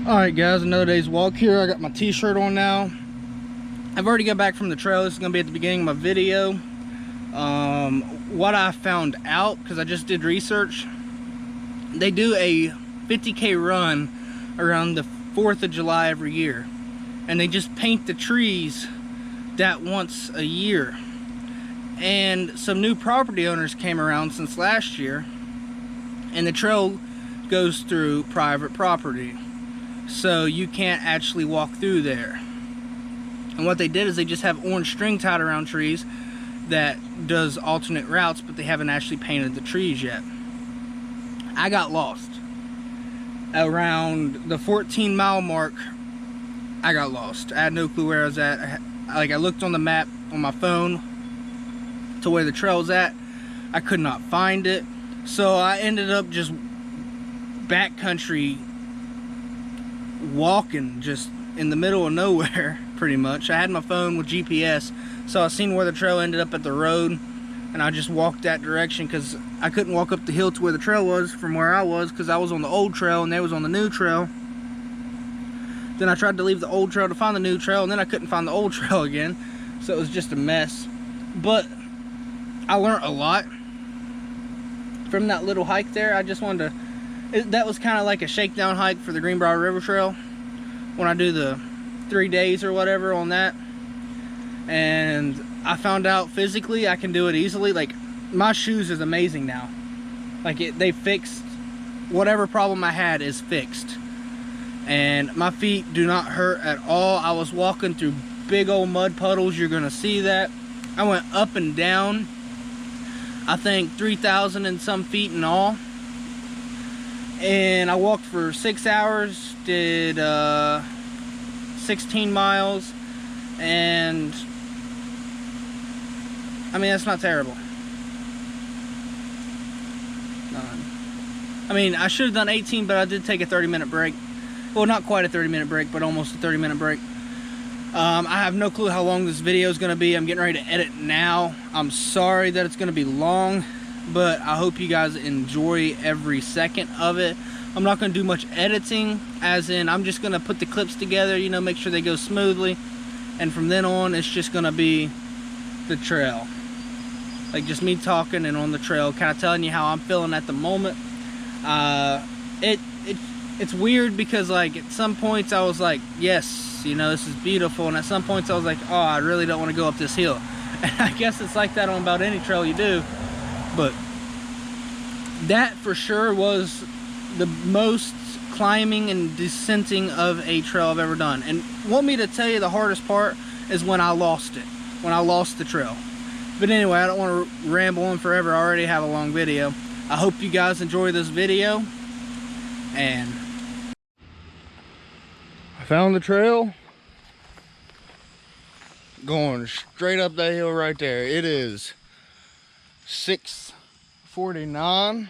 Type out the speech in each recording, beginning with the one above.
Alright guys, another day's walk here. I got my t-shirt on now. I've already got back from the trail. This is going to be at the beginning of my video. What I found out, because I just did research, they do a 50K run around the 4th of July every year. And they just paint the trees that once a year. And some new property owners came around since last year, and the trail goes through private property. So you can't actually walk through there. And what they did is they just have orange string tied around trees that does alternate routes, but they haven't actually painted the trees yet. I got lost. Around the 14-mile mark, I got lost. I had no clue where I was at. I looked on the map on my phone to where the trail was at. I could not find it. So I ended up just backcountry walking just in the middle of nowhere, pretty much. I had my phone with GPS, so I seen where the trail ended up at the road, and I just walked that direction because I couldn't walk up the hill to where the trail was from where I was, because I was on the old trail and they was on the new trail. Then I tried to leave the old trail to find the new trail, and then I couldn't find the old trail again, so it was just a mess. But I learned a lot from that little hike there. I just wanted to, that was kind of like a shakedown hike for the Greenbrier River Trail when I do the 3 days or whatever on that. And I found out physically I can do it easily. Like, my shoes is amazing now. Like, they fixed whatever problem I had is fixed, and my feet do not hurt at all. I was walking through big old mud puddles. You're gonna see that. I went up and down, I think 3,000 and some feet in all, and I walked for 6 hours, did 16 miles, and I mean, that's not terrible. I mean, I should have done 18, but I did take a 30-minute break. Well, not quite a 30-minute break, but almost a 30-minute break. I have no clue how long this video is going to be. I'm getting ready to edit now. I'm sorry that it's going to be long, but I hope you guys enjoy every second of it. I'm not going to do much editing, as in I'm just going to put the clips together, you know, make sure they go smoothly. And from then on, it's just going to be the trail. Like, just me talking and on the trail, kind of telling you how I'm feeling at the moment. It's weird because, like, at some points I was like, yes, you know, this is beautiful, and at some points I was like, oh, I really don't want to go up this hill. And I guess it's like that on about any trail you do, but that for sure was the most climbing and descending of a trail I've ever done. And want me to tell you the hardest part is when I lost it, when I lost the trail. But anyway, I don't want to ramble on forever. I already have a long video. I hope you guys enjoy this video, and I found the trail going straight up that hill right there. It is 6:49.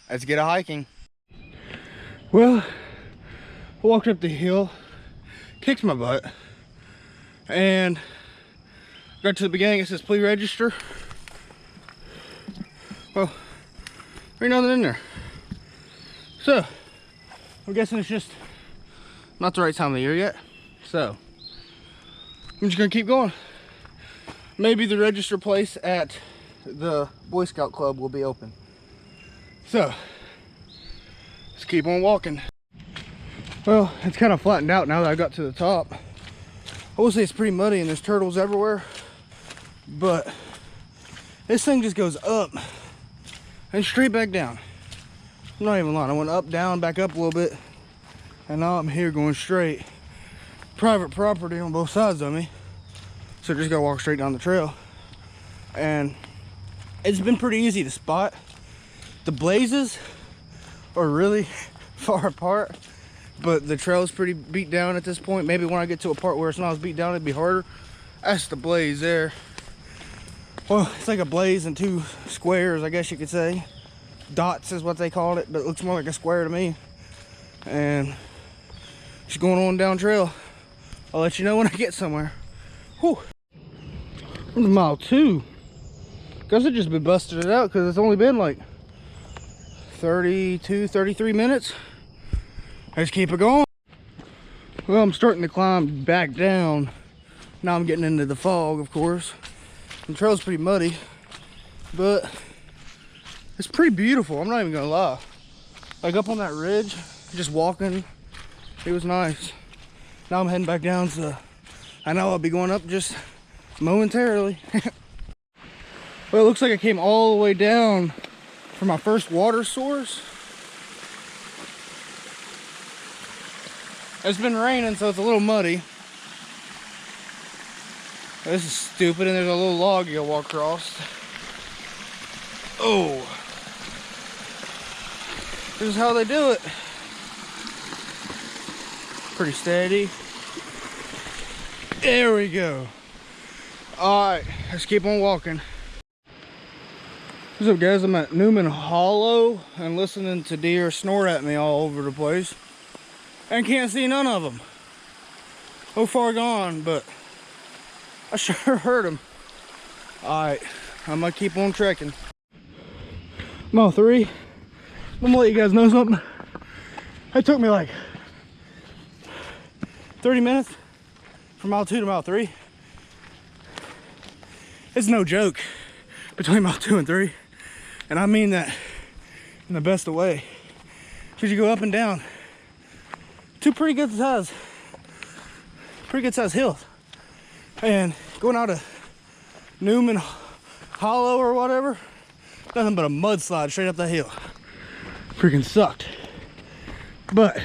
Let's get a hiking. Well, I walked up the hill, kicked my butt, and got to the beginning. It says please register. Well, there ain't nothing in there. So, I'm guessing it's just not the right time of the year yet. So, I'm just gonna keep going. Maybe the register place at the Boy Scout Club will be open. So, let's keep on walking. Well, it's kind of flattened out now that I got to the top. I will say it's pretty muddy and there's turtles everywhere, but this thing just goes up and straight back down. I'm not even lying. I went up, down, back up a little bit, and now I'm here going straight. Private property on both sides of me, so just gotta walk straight down the trail. And it's been pretty easy to spot. The blazes are really far apart, but the trail is pretty beat down at this point. Maybe when I get to a part where it's not as beat down, it'd be harder. That's the blaze there. Well, it's like a blaze in two squares, I guess you could say. Dots is what they called it, but it looks more like a square to me. And just going on down trail. I'll let you know when I get somewhere. Whew. I'm on mile 2. Guess I just been busting it out because it's only been like 32, 33 minutes. Let's keep it going. Well, I'm starting to climb back down. Now I'm getting into the fog, of course. The trail's pretty muddy, but it's pretty beautiful. I'm not even gonna lie. Like up on that ridge, just walking, it was nice. Now I'm heading back down, so I know I'll be going up just momentarily. Well, it looks like I came all the way down for my first water source. It's been raining, so it's a little muddy. This is stupid, and there's a little log you gotta walk across. Oh. This is how they do it. Pretty steady. There we go. Alright, let's keep on walking. What's up, guys? I'm at Newman Hollow and listening to deer snort at me all over the place. And can't see none of them. So far gone, but I sure heard them. Alright, I'm gonna keep on trekking. Mile 3. I'm gonna let you guys know something. It took me like 30 minutes from mile 2 to mile 3. It's no joke between mile 2 and 3. And I mean that in the best of way. Because you go up and down two pretty good size hills. And going out of Newman Hollow or whatever, nothing but a mudslide straight up that hill. Freaking sucked. But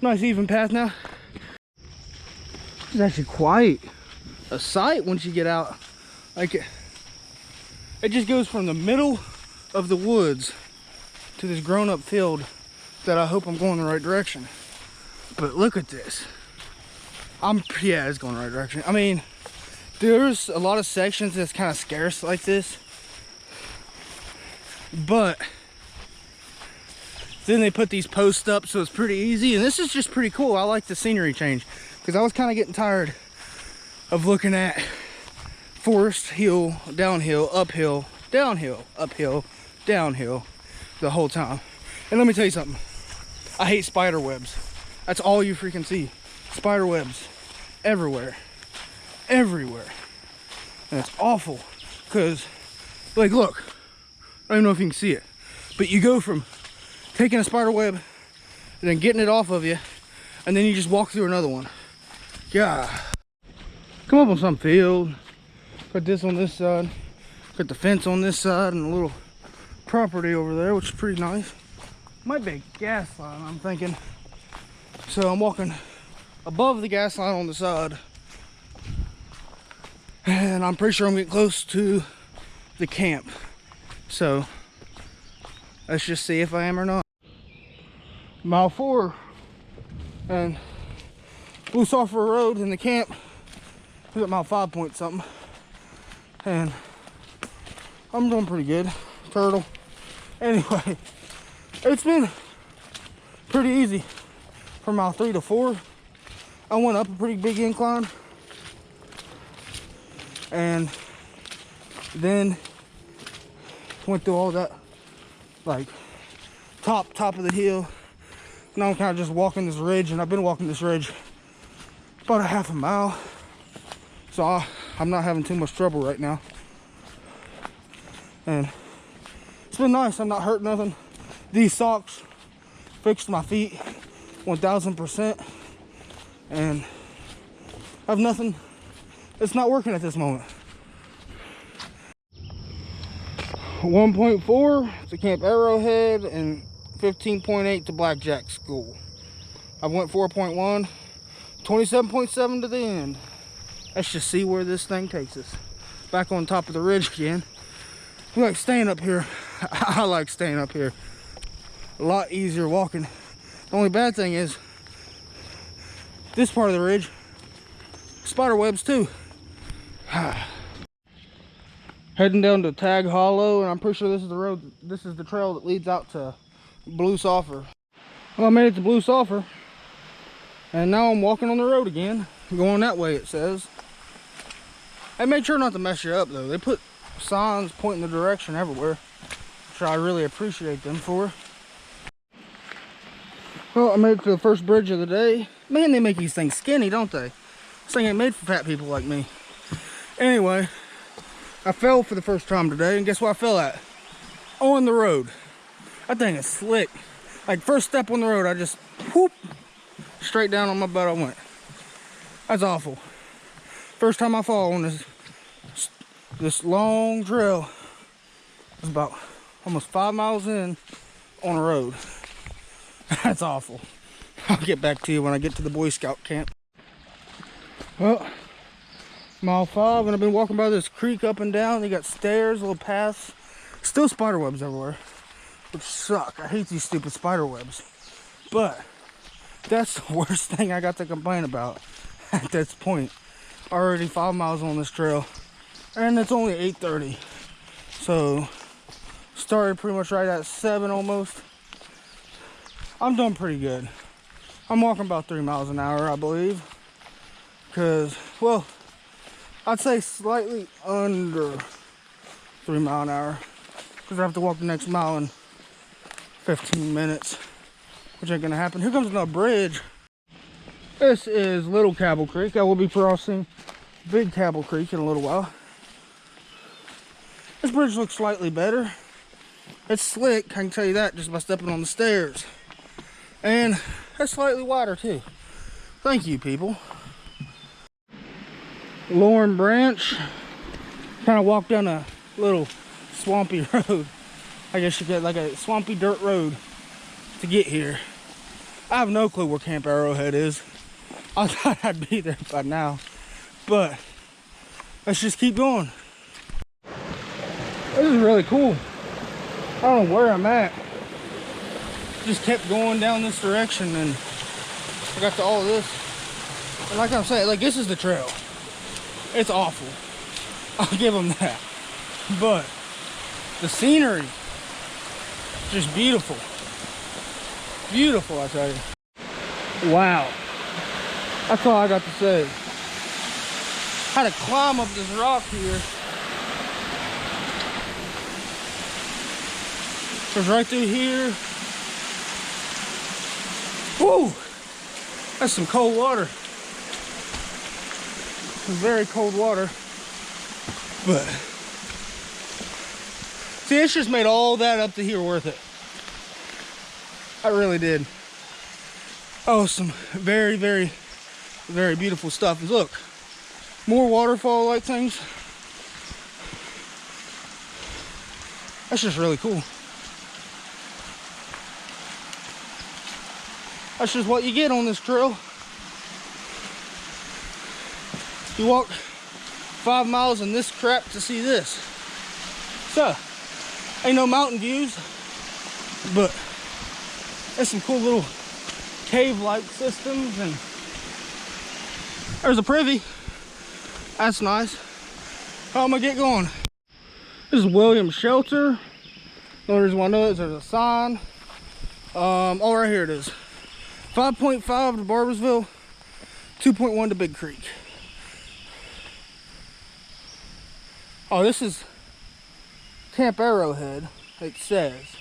nice even path now. It's actually quite a sight once you get out. Like it just goes from the middle of the woods to this grown-up field that I hope I'm going the right direction. But look at this. Yeah, it's going the right direction. I mean, there's a lot of sections that's kind of scarce like this, but then they put these posts up, so it's pretty easy. And this is just pretty cool. I like the scenery change, because I was kind of getting tired of looking at forest, hill, downhill, uphill, downhill, uphill, downhill the whole time. And let me tell you something. I hate spider webs. That's all you freaking see. Spider webs everywhere. Everywhere. And it's awful. Because, like, look. I don't even know if you can see it. But you go from taking a spider web and then getting it off of you, and then you just walk through another one. Yeah. Come up on some field. Put this on this side. Put the fence on this side and a little property over there, which is pretty nice. Might be a gas line, I'm thinking. So I'm walking above the gas line on the side. And I'm pretty sure I'm getting close to the camp. So let's just see if I am or not. Mile 4. And Blue Sulphur Road in the camp is at mile 5 point something. And I'm doing pretty good. Turtle. Anyway, it's been pretty easy from mile 3 to 4. I went up a pretty big incline, and then went through all that, like top of the hill. Now I'm kind of just walking this ridge, and I've been walking this ridge about a half a mile, so I'm not having too much trouble right now. And it's been nice. I'm not hurt nothing. These socks fixed my feet 1000%, and I have nothing. It's not working at this moment. 1.4 to Camp Arrowhead and 15.8 to Blackjack School. I went 4.1, 27.7 to the end. Let's just see where this thing takes us. Back on top of the ridge again. We like staying up here. I like staying up here. A lot easier walking. The only bad thing is this part of the ridge, spider webs too. Heading down to Tag Hollow, and I'm pretty sure this is the road. This is the trail that leads out to Blue Sulphur. Well, I made it to Blue Sulphur, and now I'm walking on the road again, going that way, it says. They made sure not to mess you up though. They put signs pointing the direction everywhere, which I really appreciate them for. Well, I made it to the first bridge of the day. Man, they make these things skinny, don't they? This thing ain't made for fat people like me. Anyway, I fell for the first time today, and guess where I fell at? On the road. That thing is slick. Like, first step on the road, I just, whoop, straight down on my butt I went. That's awful. First time I fall on this long trail. It's about almost 5 miles in on a road. That's awful. I'll get back to you when I get to the Boy Scout camp. Well, mile 5, and I've been walking by this creek up and down. They got stairs, little paths. Still spider webs everywhere, which suck. I hate these stupid spider webs. But that's the worst thing I got to complain about at this point. Already 5 miles on this trail, and it's only 8:30. So started pretty much right at 7 almost. I'm doing pretty good. I'm walking about 3 miles an hour, I believe. Because, well, I'd say slightly under 3 miles an hour. Because I have to walk the next mile in 15 minutes. Which ain't going to happen. Here comes another bridge. This is Little Cabell Creek. I will be crossing Big Cabell Creek in a little while. This bridge looks slightly better. It's slick, I can tell you that, just by stepping on the stairs. And it's slightly wider too. Thank you, people. Lauren Branch. Kind of walk down a little swampy road. I guess you get like a swampy dirt road to get here. I have no clue where Camp Arrowhead is. I thought I'd be there by now. But let's just keep going. This is really cool. I don't know where I'm at. Just kept going down this direction and I got to all of this. And like I'm saying, like, this is the trail. It's awful. I'll give them that. But the scenery, just beautiful. Beautiful, I tell you. Wow. That's all I got to say. Had to climb up this rock here. Goes right through here. Woo! That's some cold water. Some very cold water. But see, it's just made all that up to here worth it. I really did. Oh, some very, very, very beautiful stuff. And look, more waterfall like things. That's just really cool. That's just what you get on this trail. You walk 5 miles in this crap to see this. So, ain't no mountain views, but there's some cool little cave-like systems, and there's a privy. That's nice. How am I get going? This is Williams Shelter. The only reason why I know is there's a sign. Oh, right here it is. 5.5 to Barbersville, 2.1 to Big Creek. Oh, this is Camp Arrowhead, it says.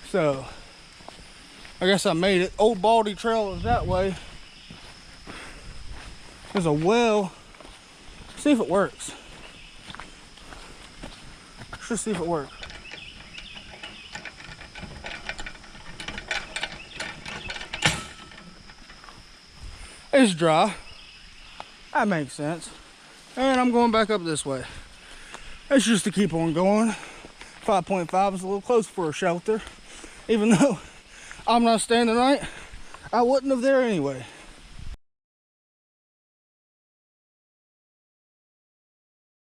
So, I guess I made it. Old Baldy Trail is that way. There's a well. See if it works. Let's just see if it works. It's dry. That makes sense. And I'm going back up this way. It's just to keep on going. 5.5 is a little close for a shelter. Even though I'm not staying the night, I wouldn't have there anyway.